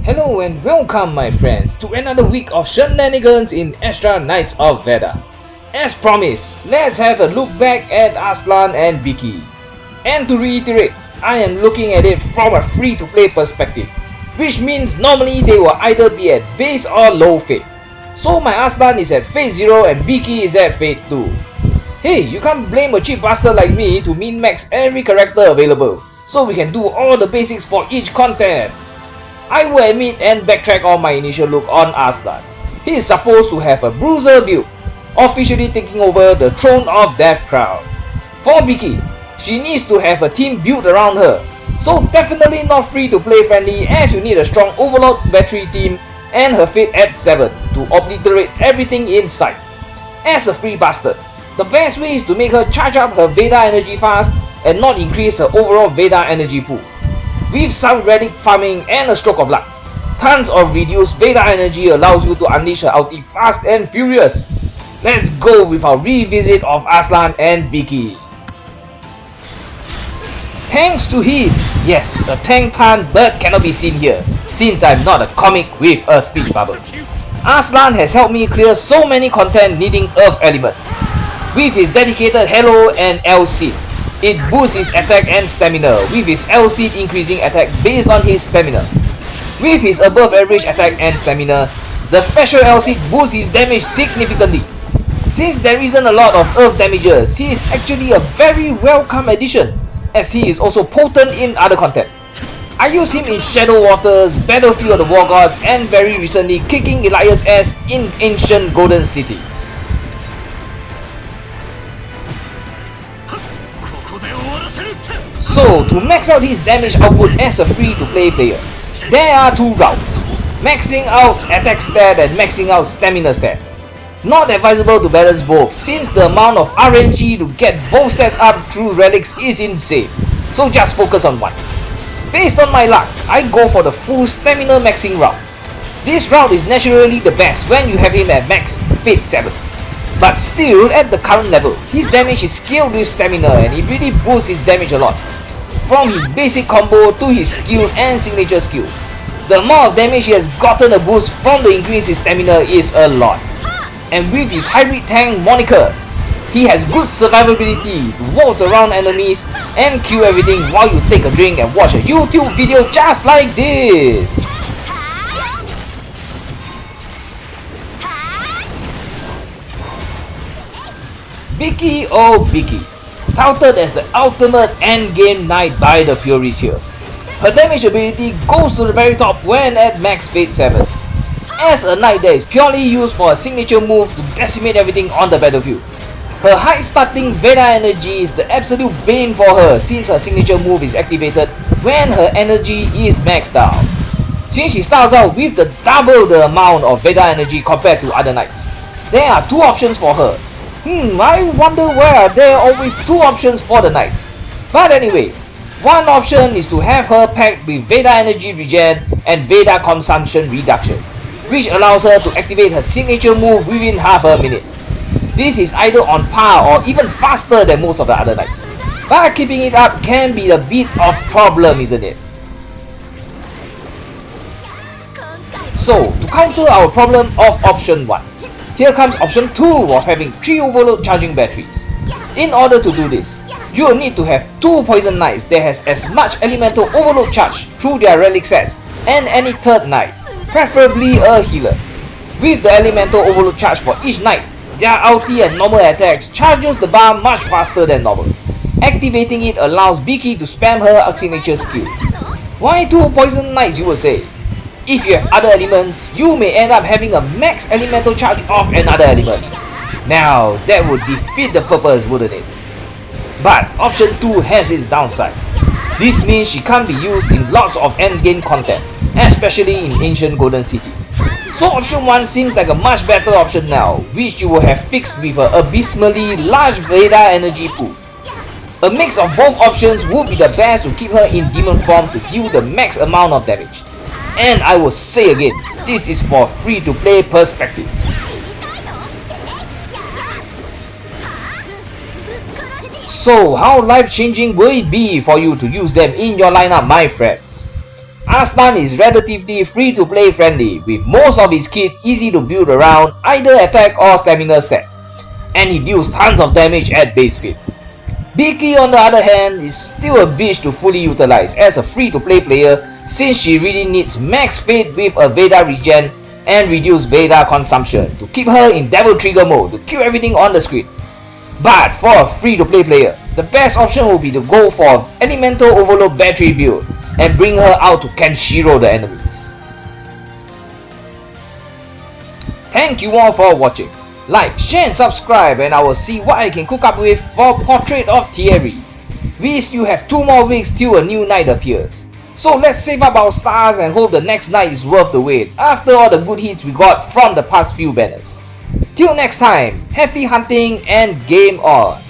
Hello and welcome my friends to another week of shenanigans in Astra Knights of Veda. As promised, let's have a look back at Aslan and Bikkk. And to reiterate, I am looking at it from a free-to-play perspective, which means normally they will either be at base or low fate. So my Aslan is at fate 0 and Bikki is at fate 2. Hey, you can't blame a cheap bastard like me to min-max every character available, so we can do all the basics for each content. I will admit and backtrack on my initial look on Aslan. He is supposed to have a bruiser build, officially taking over the throne of Death Crown. For Bikki, she needs to have a team built around her, so definitely not free to play friendly as you need a strong overload battery team and her fate at 7 to obliterate everything in sight. As a free bastard, the best way is to make her charge up her Veda energy fast and not increase her overall Veda energy pool. With some relic farming and a stroke of luck, tons of reduced Veda energy allows you to unleash her ulti fast and furious. Let's go with our revisit of Aslan and Bikkk. Thanks to him, yes, a tank pun but cannot be seen here, since I'm not a comic with a speech bubble. Aslan has helped me clear so many content needing Earth element. With his dedicated Halo and L seed, it boosts his attack and stamina, with his L seed increasing attack based on his stamina. With his above average attack and stamina, the special L seed boosts his damage significantly. Since there isn't a lot of earth damages, he is actually a very welcome addition, as he is also potent in other content. I use him in Shadow Waters, Battlefield of the War Gods, and very recently kicking Elias' ass in Ancient Golden City. So, to max out his damage output as a free-to-play player, there are two routes: maxing out attack stat and maxing out stamina stat. Not advisable to balance both, since the amount of RNG to get both stats up through relics is insane, so just focus on one. Based on my luck, I go for the full stamina maxing route. This route is naturally the best when you have him at max fate 7. But still, at the current level, his damage is scaled with stamina and it really boosts his damage a lot. From his basic combo to his skill and signature skill, the amount of damage he has gotten a boost from the increase in stamina is a lot. And with his hybrid tank moniker, he has good survivability to waltz around enemies and kill everything while you take a drink and watch a YouTube video just like this. Bikki oh Bikki, touted as the ultimate endgame knight by the Furies here. Her damage ability goes to the very top when at max fate 7. As a knight that is purely used for a signature move to decimate everything on the battlefield, her high starting Veda energy is the absolute bane for her, since her signature move is activated when her energy is maxed out. Since she starts out with the double the amount of Veda energy compared to other knights, there are two options for her. I wonder why are there always two options for the knights. But anyway, one option is to have her packed with Veda energy regen and Veda consumption reduction, which allows her to activate her signature move within half a minute. This is either on par or even faster than most of the other knights, but keeping it up can be a bit of problem, isn't it? So, to counter our problem of option 1, here comes option 2 of having 3 overload charging batteries. In order to do this, you will need to have 2 poison knights that has as much elemental overload charge through their relic sets and any third knight, preferably a healer. With the elemental overload charge for each knight, their ulti and normal attacks charges the bar much faster than normal. Activating it allows Bikki to spam her signature skill. Why 2 poison knights, you will say? If you have other elements, you may end up having a max elemental charge of another element. Now, that would defeat the purpose, wouldn't it? But option 2 has its downside. This means she can't be used in lots of endgame content, especially in Ancient Golden City. So option 1 seems like a much better option now, which you will have fixed with an abysmally large Veda energy pool. A mix of both options would be the best to keep her in demon form to deal the max amount of damage. And I will say again, this is for free to play perspective. So how life changing will it be for you to use them in your lineup, my friends? Aslan is relatively free to play friendly, with most of his kit easy to build around either attack or stamina set, and he deals tons of damage at base fit. Bikki on the other hand is still a bitch to fully utilize as a free to play player, since she really needs max fate with a Veda regen and reduced Veda consumption to keep her in devil trigger mode to kill everything on the screen. But for a free to play player, the best option would be to go for Elemental Overload battery build and bring her out to Kenshiro the enemies. Thank you all for watching. Like, share and subscribe, and I will see what I can cook up with for Portrait of Thierry. We still have 2 more weeks till a new knight appears. So let's save up our stars and hope the next knight is worth the wait after all the good hits we got from the past few banners. Till next time, happy hunting and game on!